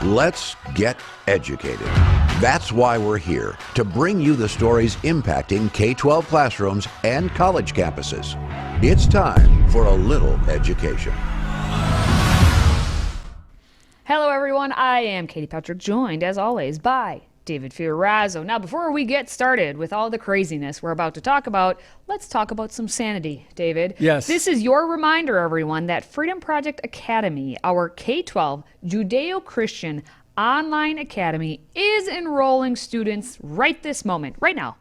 Let's get educated. That's why we're here, to bring you the stories impacting K-12 classrooms and college campuses. It's time for a little education. Hello everyone, I am Katie Patrick, joined as always by David Fiorazzo. Now before we get started with all the craziness we're about to talk about, let's talk about some sanity, David. Yes. This is your reminder, everyone, that Freedom Project Academy, our K-12 Judeo-Christian online academy, is enrolling students right this moment, right now.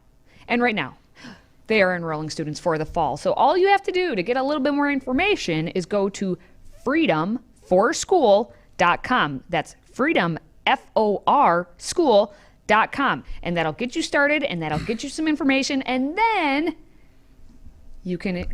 They are enrolling students for the fall. So all you have to do to get a little bit more information is go to freedomforschool.com. That's freedom, F-O-R, school.com. And that'll get you started, and that'll get you some information, and then you can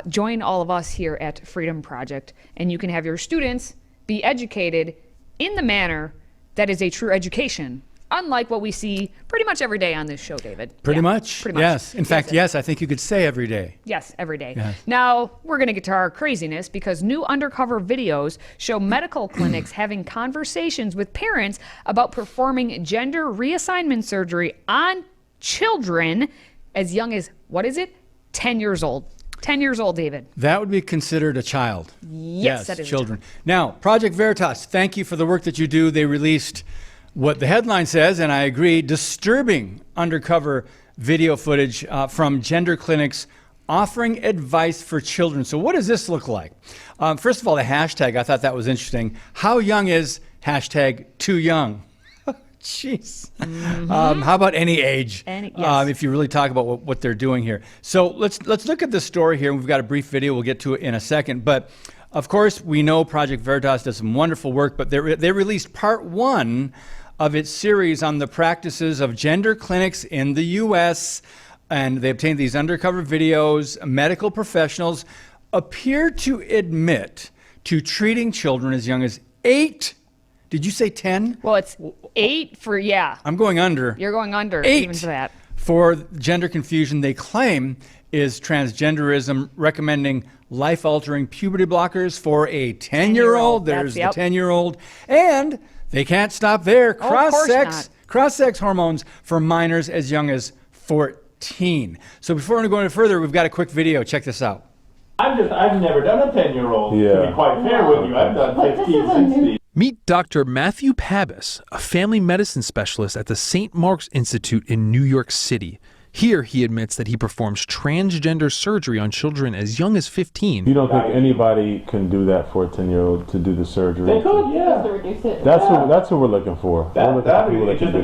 join all of us here at Freedom Project, and you can have your students be educated in the manner that is a true education, unlike what we see pretty much every day on this show, David. Pretty much. Yes. In fact, yes, I think you could say every day. Yes, every day. Yes. Now, we're going to get to our craziness because new Undercover videos show medical clinics having conversations with parents about performing gender reassignment surgery on children as young as, 10 years old. 10 years old, David. That would be considered a child. Yes, that is children. Now, Project Veritas, thank you for the work that you do. They released what the headline says, and I agree, disturbing undercover video footage from gender clinics offering advice for children. So what does this look like? First of all, the hashtag, I thought that was interesting. How young is hashtag too young? Jeez. How about any age? Yes. If you really talk about what they're doing here. So let's look at the story here. We've got a brief video. We'll get to it in a second. But of course, we know Project Veritas does some wonderful work, but they released part 1 of its series on the practices of gender clinics in the U.S., and they obtained these undercover videos. Medical professionals appear to admit to treating children as young as 8. Did you say 10? Well, it's 8 for, yeah. I'm going under. You're going under 8 even for that. For gender confusion they claim is transgenderism, recommending life-altering puberty blockers for a 10-year-old. There's the 10-year-old. And they can't stop there. Cross-sex hormones for minors as young as 14. So before we go any further, we've got a quick video. Check this out. I've never done a 10-year-old, to be quite fair with you. I've done 15, 16. Meet Dr. Matthew Pabis, a family medicine specialist at the St. Mark's Institute in New York City. Here, he admits that he performs transgender surgery on children as young as 15. You don't think anybody can do that for a 10-year-old to do the surgery? They could, yeah. That's what we're looking for. That's going to be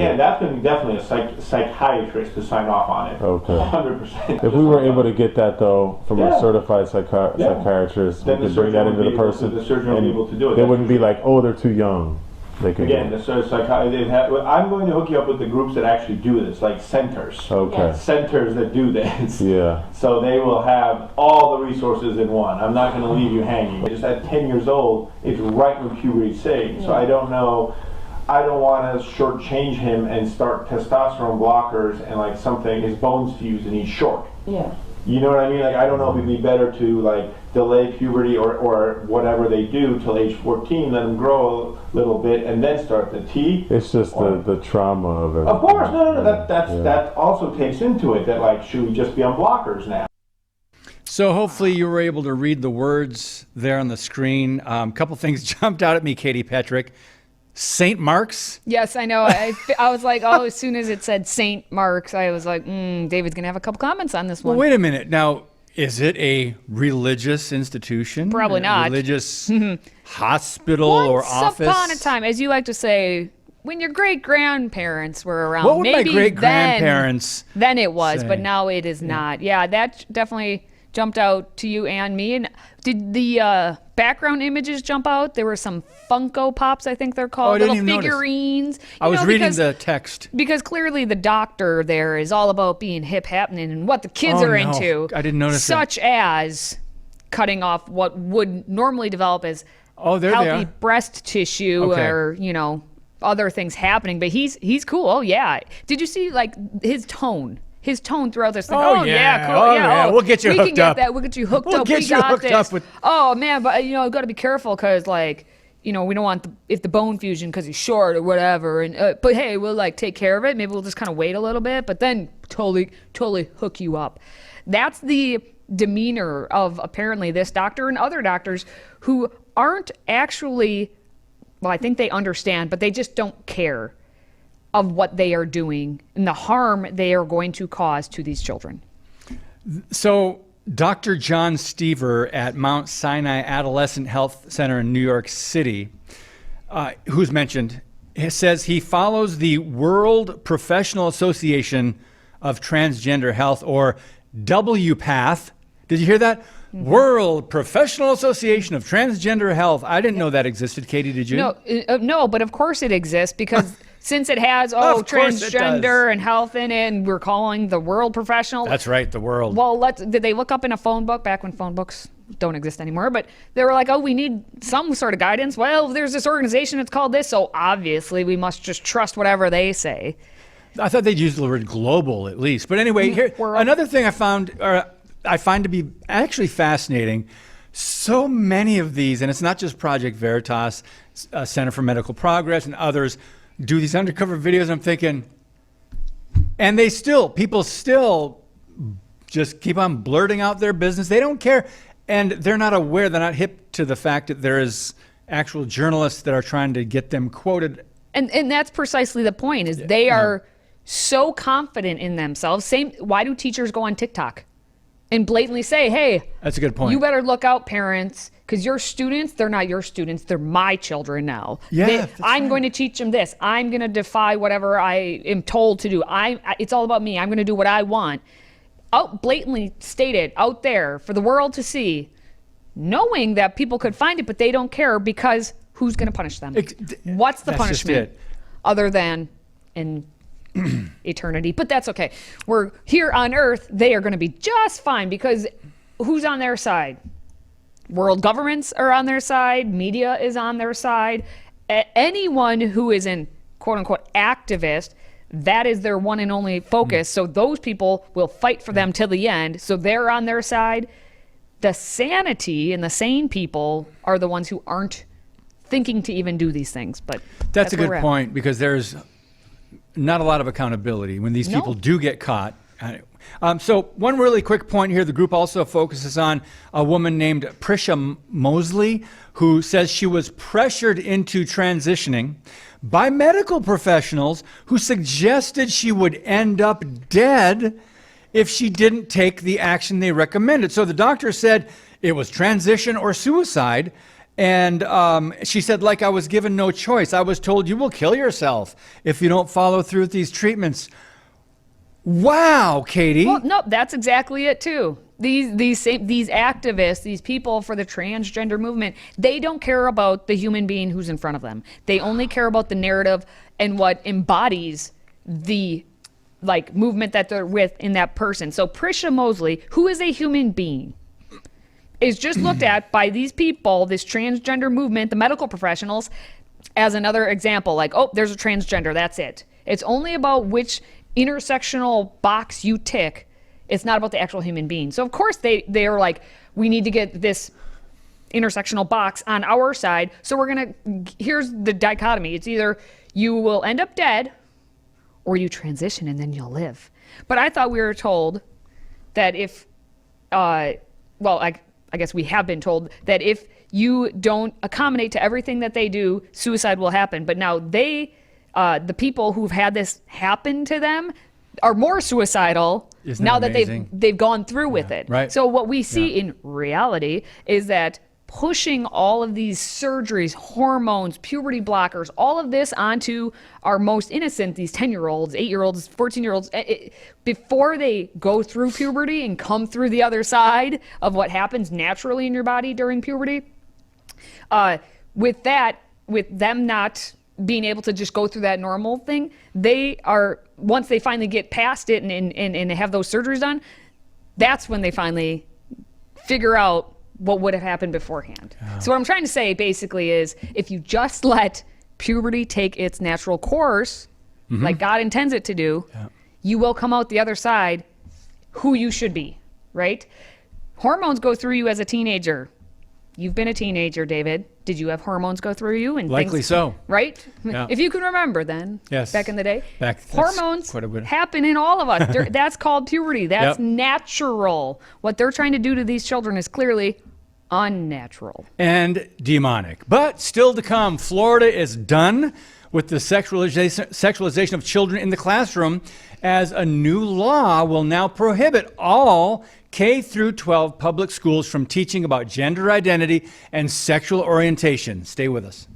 definitely a psychiatrist to sign off on it. Okay. 100%. If we were able to get that, though, from a certified psychiatrist, we could bring that into the person, the surgeon will be able to do it. They wouldn't be like, oh, they're too young. Again, the psychiatrist. I'm going to hook you up with the groups that actually do this, like centers. Okay. Centers that do this. Yeah. So they will have all the resources in one. I'm not going to leave you hanging. Just at 10 years old, it's right when puberty's setting. So I don't know. I don't want to shortchange him and start testosterone blockers and like something. His bones fuse and he's short. Yeah. You know what I mean? Like, I don't know if it'd be better to like delay puberty or whatever they do till age 14, let them grow a little bit, and then start the T. It's just the trauma of it. Of course, no. That also takes into it that like, should we just be on blockers now? So hopefully you were able to read the words there on the screen. A couple things jumped out at me, Katie Patrick. St. Mark's? Yes, I know. I was like, as soon as it said St. Mark's, I was like, David's going to have a couple comments on this one. Well, wait a minute. Now, is it a religious institution? Probably not. Religious hospital or office? Once upon a time, as you like to say, when your great-grandparents were around. What would maybe my great-grandparents then it was, say? But now it is not. Yeah, that definitely jumped out to you and me. And did the background images jump out? There were some Funko Pops, I think they're called, I didn't little even figurines. I was reading the text. Because clearly the doctor there is all about being hip happening and what the kids are into. I didn't notice such as cutting off what would normally develop as healthy breast tissue or, other things happening. But he's cool. Oh, yeah. Did you see, like, his tone? His tone throughout this thing. Oh, yeah. Cool. Oh, yeah. We'll get you hooked up. We'll get you hooked up. We got this. Oh, man, but, you got to be careful because, like, we don't want if the bone fusion because he's short or whatever. And but hey, we'll like take care of it. Maybe we'll just kind of wait a little bit, but then totally hook you up. That's the demeanor of apparently this doctor and other doctors who aren't actually, well, I think they understand, but they just don't care of what they are doing and the harm they are going to cause to these children. So Dr. John Stever at Mount Sinai Adolescent Health Center in New York City, who's mentioned, says he follows the World Professional Association of Transgender Health, or WPATH. Did you hear that? Mm-hmm. World Professional Association of Transgender Health. I didn't know that existed. Katie, did you? No, but of course it exists because since it has transgender and health in it, and we're calling the World Professional. That's right, the World. Well, did they look up in a phone book back when phone books don't exist anymore? But they were like, oh, we need some sort of guidance. Well, there's this organization that's called this, so obviously we must just trust whatever they say. I thought they'd use the word global at least. But anyway, here another thing I find to be actually fascinating. So many of these, and it's not just Project Veritas, Center for Medical Progress and others, do these undercover videos. I'm thinking, and people still just keep on blurting out their business. They don't care. And they're not aware, they're not hip to the fact that there is actual journalists that are trying to get them quoted. And that's precisely the point, is they are so confident in themselves. Why do teachers go on TikTok and blatantly say, hey, that's a good point. You better look out, parents, because your students, they're not your students, they're my children now. Yeah, I'm going to teach them this. I'm going to defy whatever I am told to do. It's all about me. I'm going to do what I want. Blatantly stated out there for the world to see, knowing that people could find it, but they don't care because who's going to punish them? What's the punishment other than in eternity? But that's okay. We're here on Earth. They are going to be just fine because who's on their side? World governments are on their side. Media is on their side. Anyone who is an quote unquote activist, that is their one and only focus. So those people will fight for them till the end. So they're on their side. The sanity and the sane people are the ones who aren't thinking to even do these things. But that's a good point, because there's not a lot of accountability when these people do get caught. So one really quick point here, the group also focuses on a woman named Prisha Mosley, who says she was pressured into transitioning by medical professionals who suggested she would end up dead if she didn't take the action they recommended. So the doctor said it was transition or suicide. And she said, like, I was given no choice. I was told you will kill yourself if you don't follow through with these treatments. Wow, Katie. Well, no, that's exactly it too. These activists, these people for the transgender movement, they don't care about the human being who's in front of them. They only care about the narrative and what embodies the movement that they're with in that person. So Prisha Mosley, who is a human being, is just looked at by these people, this transgender movement, the medical professionals, as another example. Like, oh, there's a transgender, that's it. It's only about which intersectional box you tick. It's not about the actual human being. So of course they are like, we need to get this intersectional box on our side. So here's the dichotomy. It's either you will end up dead or you transition and then you'll live. But I thought we were told that if, I guess we have been told that if you don't accommodate to everything that they do, suicide will happen. But now the people who've had this happen to them are more suicidal now that they've gone through with it. Right. So what we see in reality is that pushing all of these surgeries, hormones, puberty blockers, all of this onto our most innocent, these 10-year-olds, 8-year-olds, 14-year-olds, before they go through puberty and come through the other side of what happens naturally in your body during puberty, with them not being able to just go through that normal thing, once they finally get past it and have those surgeries done, that's when they finally figure out what would have happened beforehand. So what I'm trying to say basically is, if you just let puberty take its natural course, like God intends it to do, you will come out the other side who you should be, right? Hormones go through you as a teenager. You've been a teenager, David. Did you have hormones go through you? And Likely things, so. Right? Yeah. If you can remember then, Yes. back in the day. That's Hormones quite a bit. happen in all of us. That's called puberty. That's Yep. natural. What they're trying to do to these children is clearly unnatural. And demonic. But still to come, Florida is done with the sexualization of children in the classroom, as a new law will now prohibit all K through 12 public schools from teaching about gender identity and sexual orientation. Stay with us.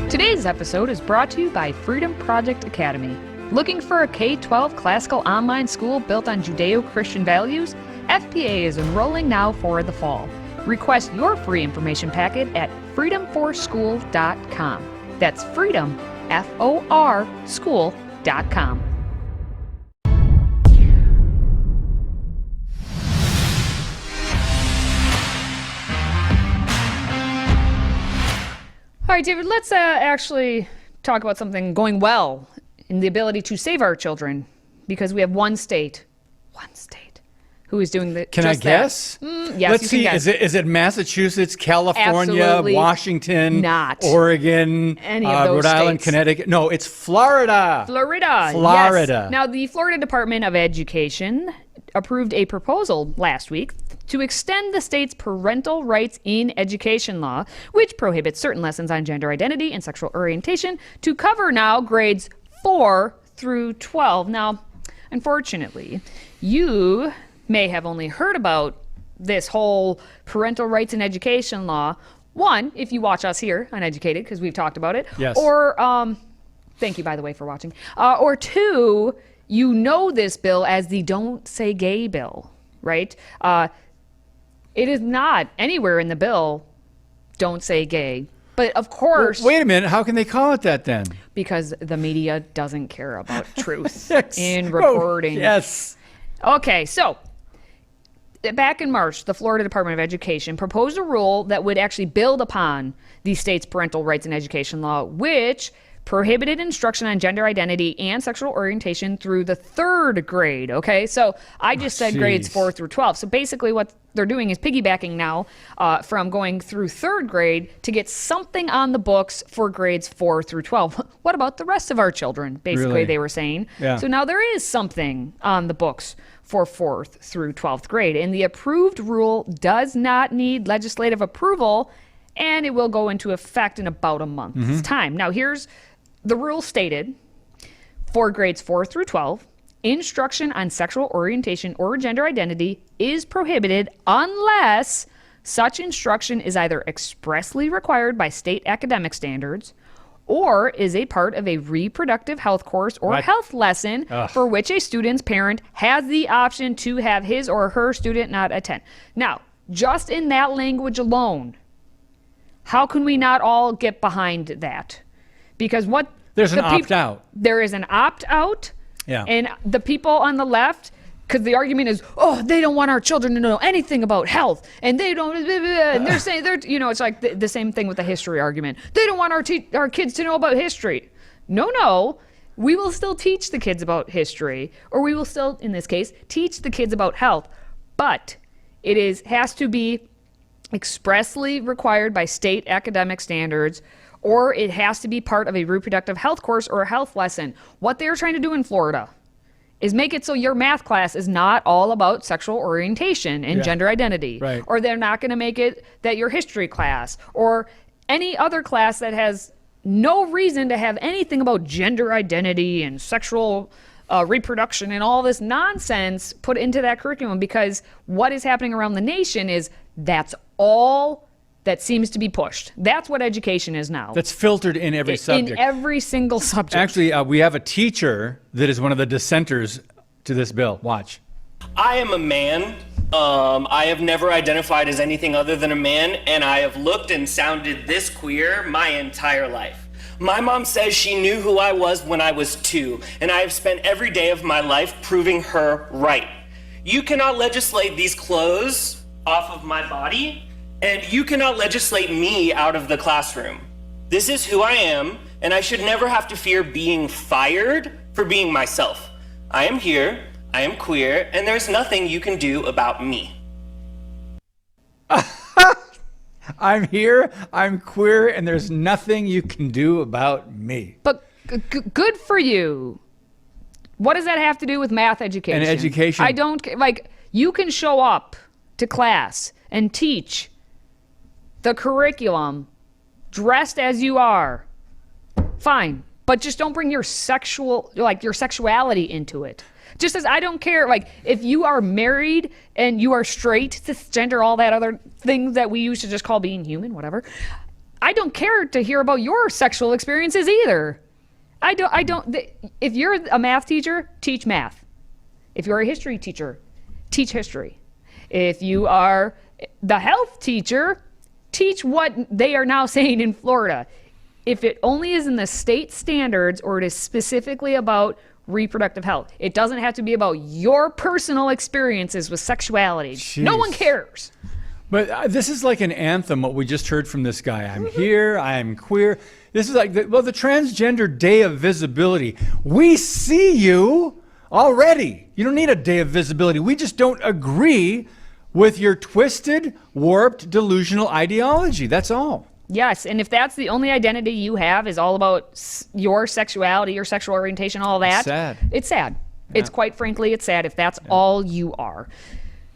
Today's episode is brought to you by FreedomProject Academy. Looking for a K-12 classical online school built on Judeo-Christian values? FPA is enrolling now for the fall. Request your free information packet at freedomforschool.com. That's freedom, F-O-R, school.com. All right, David, let's actually talk about something going well in the ability to save our children, because we have one state who is doing the. Can I guess? Yes, Let's you see. can guess. Is it Massachusetts, California, Absolutely Washington, not. Oregon, Any of those Rhode Island, states. Connecticut? No, it's Florida. Florida. Florida. Yes. Now, the Florida Department of Education approved a proposal last week to extend the state's parental rights in education law, which prohibits certain lessons on gender identity and sexual orientation, to cover now grades 4 through 12. Now, unfortunately, you may have only heard about this whole parental rights in education law. One, if you watch us here on Educated, because we've talked about it. Yes. Or, thank you, by the way, for watching. Or two, you know this bill as the Don't Say Gay bill, right? It is not anywhere in the bill, don't say gay. But of course, Wait a minute. How can they call it that then? because the media doesn't care about truth Yes. in Oh, reporting. yes. Okay, so back in March, the Florida Department of Education proposed a rule that would actually build upon the state's parental rights in education law, which prohibited instruction on gender identity and sexual orientation through the 3rd grade. Okay, so I just said grades jeez. 4 through 12. So basically what they're doing is piggybacking now from going through 3rd grade to get something on the books for grades 4 through 12. What about the rest of our children? Basically, Really? they were saying. Yeah. So now there is something on the books for 4th through 12th grade. And the approved rule does not need legislative approval, and it will go into effect in about a month's time. Now, here's the rule stated: for grades 4 through 12, instruction on sexual orientation or gender identity is prohibited unless such instruction is either expressly required by state academic standards or is a part of a reproductive health course or What? health lesson for which a student's parent has the option to have his or her student not attend. Now, just in that language alone, how can we not all get behind that? Because what There's an the peop- opt-out. There is an opt-out. Yeah. And the people on the left, because the argument is, oh, they don't want our children to know anything about health, and they don't, and they're saying, it's like the same thing with the history argument. They don't want our kids to know about history. No, we will still teach the kids about history, or we will still, in this case, teach the kids about health, but it has to be expressly required by state academic standards, or it has to be part of a reproductive health course or a health lesson. What they're trying to do in Florida is make it so your math class is not all about sexual orientation and gender identity. Right. Or they're not going to make it that your history class or any other class that has no reason to have anything about gender identity and sexual reproduction and all this nonsense put into that curriculum, because what is happening around the nation is that's all that seems to be pushed. That's what education is now. That's filtered in every subject. In every single subject. Actually, we have a teacher that is one of the dissenters to this bill. Watch. I am a man. I have never identified as anything other than a man, and I have looked and sounded this queer my entire life. My mom says she knew who I was when I was 2, and I have spent every day of my life proving her right. You cannot legislate these clothes off of my body, and you cannot legislate me out of the classroom. This is who I am, and I should never have to fear being fired for being myself. I am here, I am queer, and there's nothing you can do about me. I'm here, I'm queer, and there's nothing you can do about me. But good for you. What does that have to do with math education? And education. I don't, like, you can show up to class and teach the curriculum dressed as you are. Fine. But just don't bring your sexuality into it. Just as I don't care, like, if you are married and you are straight, cisgender, all that other things that we used to just call being human, whatever. I don't care to hear about your sexual experiences either. If you're a math teacher, teach math. If you're a history teacher, teach history. If you are the health teacher, teach what they are now saying in Florida. If it only is in the state standards or it is specifically about reproductive health, it doesn't have to be about your personal experiences with sexuality. Jeez. No one cares. But this is like an anthem, what we just heard from this guy. I'm here, I'm queer. This is like, the Transgender Day of Visibility. We see you already. You don't need a day of visibility. We just don't agree with your twisted, warped, delusional ideology. That's all. Yes, and if that's the only identity you have is all about your sexuality, your sexual orientation, all that. It's sad. It's sad. Yeah. It's quite frankly, it's sad if that's all you are.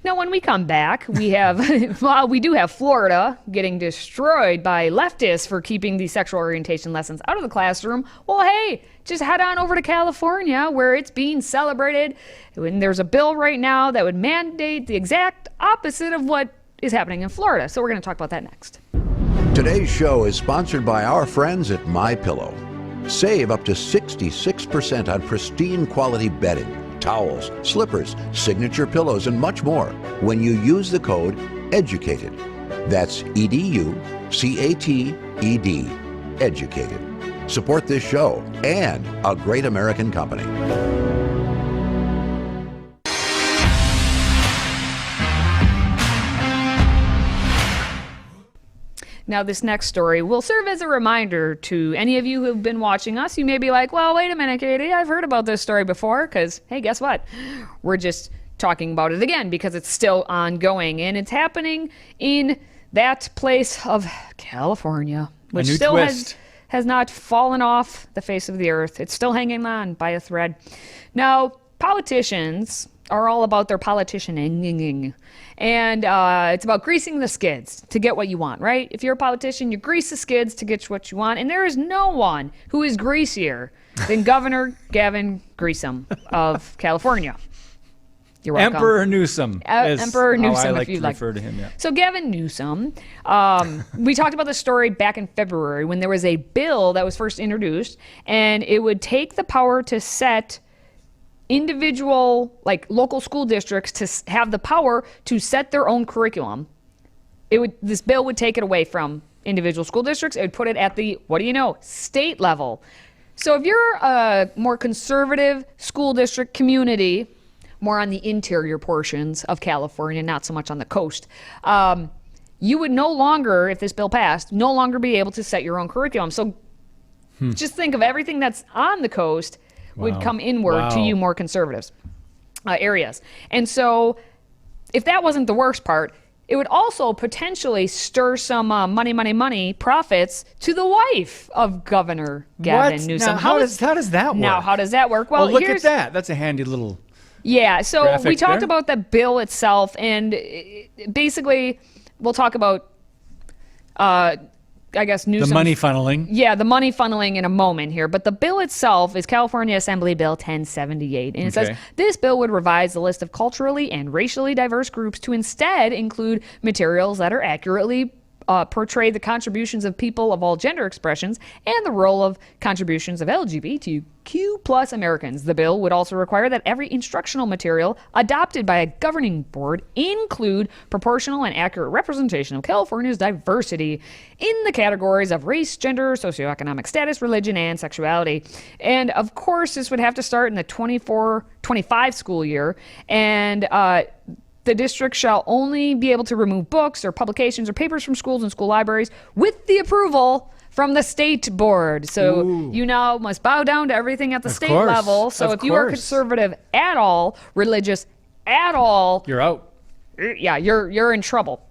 Now, when we come back, we have, well, we do have Florida getting destroyed by leftists for keeping the sexual orientation lessons out of the classroom. Well, hey, just head on over to California where it's being celebrated. And there's a bill right now that would mandate the exact opposite of what is happening in Florida. So we're going to talk about that next. Today's show is sponsored by our friends at MyPillow. Save up to 66% on pristine quality bedding, towels, slippers, signature pillows, and much more when you use the code EDUCATED. That's EDUCATED. Educated. Support this show and a great American company. Now, this next story will serve as a reminder to any of you who've been watching us. You may be like, well, wait a minute, Katie, I've heard about this story before, because, hey, guess what? We're just talking about it again because it's still ongoing, and it's happening in that place of California, which still has not fallen off the face of the earth. It's still hanging on by a thread. Now, politicians are all about their politicianing. And it's about greasing the skids to get what you want, right? If you're a politician, you grease the skids to get what you want. And there is no one who is greasier than Governor Gavin Grissom of California. You're welcome. Emperor Newsom. Emperor Newsom, I like if you'd to like. refer to him, yeah. So Gavin Newsom, we talked about this story back in February when there was a bill that was first introduced, and it would take the power to set individual, like local school districts, to have the power to set their own curriculum. This bill would take it away from individual school districts. It would put it at the, what do you know, state level. So if you're a more conservative school district community, more on the interior portions of California, not so much on the coast, you would no longer, if this bill passed, no longer be able to set your own curriculum. So just think of everything that's on the coast would come inward to you more conservatives areas. And so if that wasn't the worst part, it would also potentially stir some money profits to the wife of Governor Gavin Newsom. Now, how does that work? Now, how does that work? Well, look at that. That's a handy little so we talked there. about the bill itself, and basically we'll talk about I guess Newsom's, the money funneling. Yeah, the money funneling in a moment here. But the bill itself is California Assembly Bill 1078. And it says this bill would revise the list of culturally and racially diverse groups to instead include materials that are accurately portray the contributions of people of all gender expressions and the role of contributions of LGBTQ plus Americans. The bill would also require that every instructional material adopted by a governing board include proportional and accurate representation of California's diversity in the categories of race, gender, socioeconomic status, religion, and sexuality. And of course, this would have to start in the 24-25 school year. And the district shall only be able to remove books or publications or papers from schools and school libraries with the approval from the state board. So you now must bow down to everything at the state level. So if you are conservative at all, religious at all, you're out. Yeah, you're in trouble.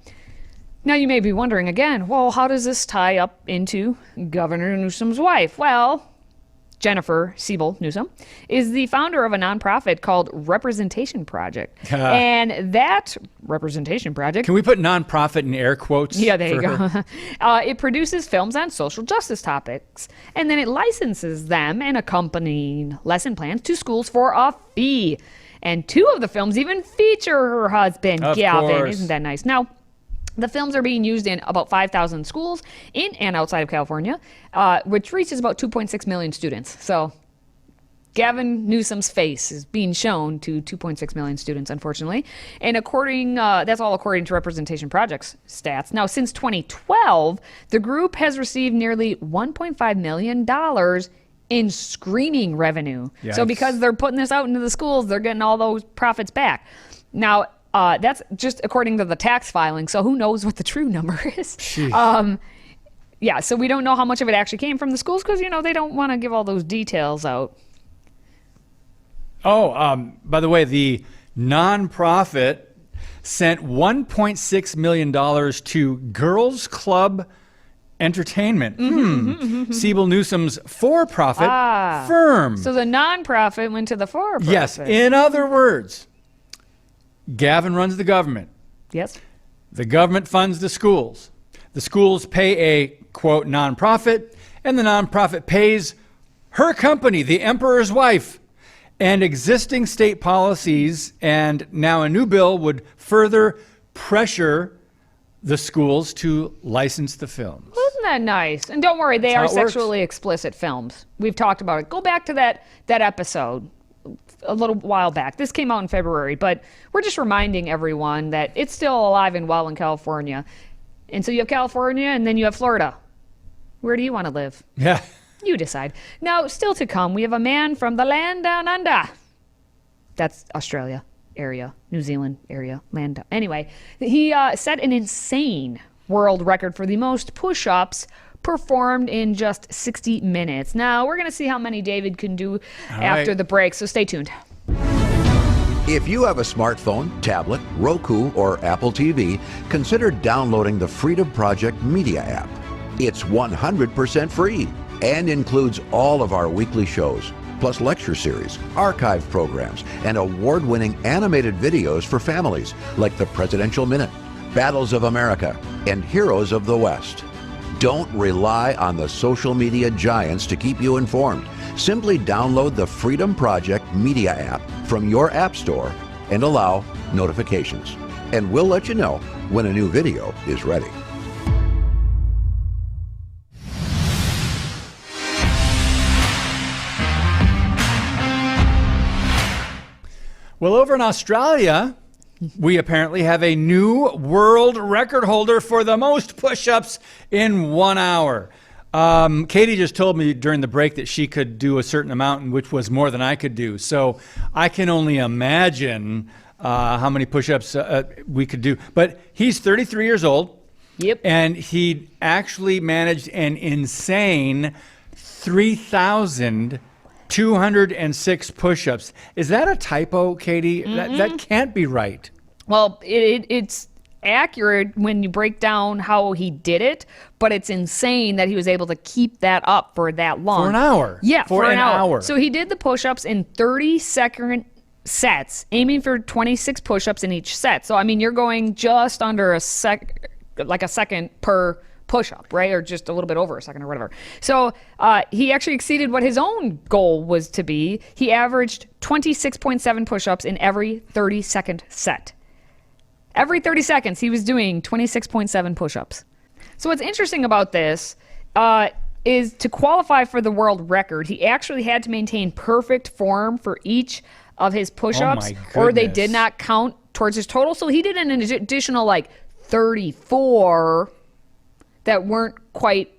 Now you may be wondering again, well, how does this tie up into Governor Newsom's wife? Well, Jennifer Siebel Newsom is the founder of a nonprofit called Representation Project. And that Representation Project... Can we put nonprofit in air quotes? Yeah, there you go. It produces films on social justice topics, and then it licenses them and accompanying lesson plans to schools for a fee. And 2 of the films even feature her husband, Gavin. Course. Isn't that nice? Now, the films are being used in about 5,000 schools in and outside of California, which reaches about 2.6 million students. So Gavin Newsom's face is being shown to 2.6 million students, unfortunately. And that's all according to Representation Project's stats. Now, since 2012, the group has received nearly $1.5 million in screening revenue. Yikes. So because they're putting this out into the schools, they're getting all those profits back. Now, that's just according to the tax filing, so who knows what the true number is. Yeah, so we don't know how much of it actually came from the schools because, they don't want to give all those details out. Oh, by the way, the nonprofit sent $1.6 million to Girls Club Entertainment. Siebel Newsom's for-profit firm. So the nonprofit went to the for-profit. Yes, in other words, Gavin runs the government. Yes. The government funds the schools. The schools pay a, quote, nonprofit, and the nonprofit pays her company, the Emperor's Wife. And existing state policies and now a new bill would further pressure the schools to license the films. Isn't that nice? And don't worry, they are sexually explicit films. We've talked about it. Go back to that episode a little while back. This came out in February, but we're just reminding everyone that it's still alive and well in California. And so you have California and then you have Florida. Where do you want to live? Yeah. You decide. Now, still to come, we have a man from the land down under. That's Australia area, New Zealand area, land down. Anyway, he set an insane world record for the most push-ups performed in just 60 minutes. Now, we're going to see how many David can do after the break, so stay tuned. If you have a smartphone, tablet, Roku, or Apple TV, consider downloading the Freedom Project Media app. It's 100% free and includes all of our weekly shows, plus lecture series, archive programs, and award-winning animated videos for families like the Presidential Minute, Battles of America, and Heroes of the West. Don't rely on the social media giants to keep you informed. Simply download the Freedom Project Media app from your app store and allow notifications. And we'll let you know when a new video is ready. Well, over in Australia, we apparently have a new world record holder for the most push-ups in 1 hour. Katie just told me during the break that she could do a certain amount, which was more than I could do. So I can only imagine how many push-ups we could do. But he's 33 years old. Yep. And he actually managed an insane 3,206 push-ups. Is that a typo, Katie? That can't be right. Well, it's accurate when you break down how he did it, but it's insane that he was able to keep that up for that long. For an hour. Yeah, for an hour. So he did the push-ups in 30-second sets, aiming for 26 push-ups in each set. So, I mean, you're going just under a second per push-up, right? Or just a little bit over a second or whatever. So he actually exceeded what his own goal was to be. He averaged 26.7 push-ups in every 30-second set. Every 30 seconds, he was doing 26.7 push-ups. So what's interesting about this is to qualify for the world record, he actually had to maintain perfect form for each of his push-ups, or they did not count towards his total. So he did an additional 34 that weren't quite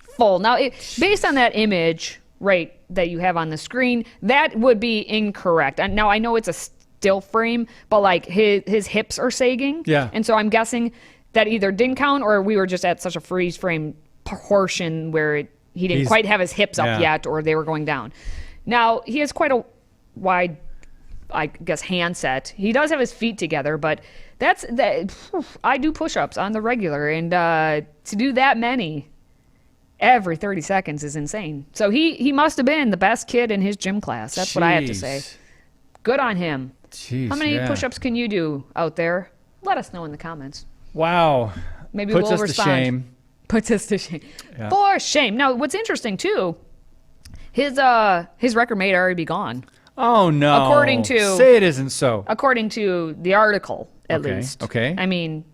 full. Now, based on that image, right, that you have on the screen, that would be incorrect. And now I know it's a still frame, but his hips are sagging. Yeah. And so I'm guessing that either didn't count or we were just at such a freeze frame portion where he didn't quite have his hips up yet, or they were going down. Now, he has quite a wide I guess, handset. He does have his feet together, but I do push-ups on the regular, and to do that many every 30 seconds is insane. So he must have been the best kid in his gym class. That's what I have to say. Good on him. Jeez, how many push-ups can you do out there? Let us know in the comments. Wow. Maybe Puts we'll us respond. to shame. Puts us to shame. Yeah. For shame. Now, what's interesting too, his record may already be gone. Oh no. Say it isn't so. According to the article, at Okay, least. okay. I mean,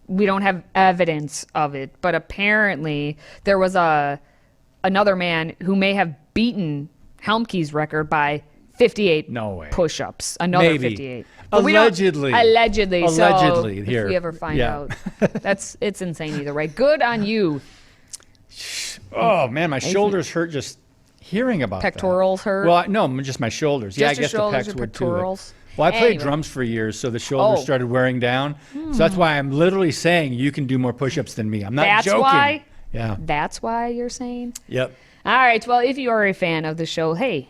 we don't have evidence of it, but apparently there was another man who may have beaten Helmke's record by 58 No way. push-ups. Another Maybe. 58. But we don't- Allegedly. Allegedly. Allegedly, So here. if we ever find Yeah. out, it's insane either way. Good on you. Oh man, my shoulders hurt just hearing about that. Pectorals hurt? Well, no, just my shoulders. Just yeah, I your guess the shoulders, pecs your would too. pectorals? Well, I played Anyway. drums for years, so the shoulders Oh. started wearing down. So that's why I'm literally saying you can do more push-ups than me. I'm not That's joking. why? Yeah. That's why you're saying? Yep. All right. Well, if you are a fan of the show, hey,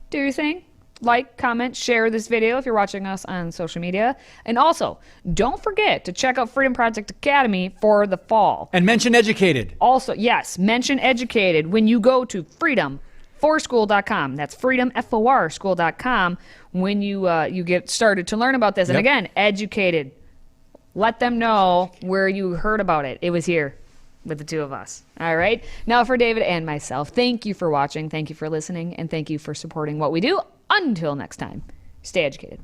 do your thing. Like, comment, share this video if you're watching us on social media. And also, don't forget to check out Freedom Project Academy for the fall. And mention educated. Also, yes, mention educated when you go to freedomforschool.com. That's freedomforschool.com when you get started to learn about this. And Yep. again, educated. Let them know where you heard about it. It was here with the two of us. All right. Now for David and myself, thank you for watching. Thank you for listening. And thank you for supporting what we do. Until next time, stay educated.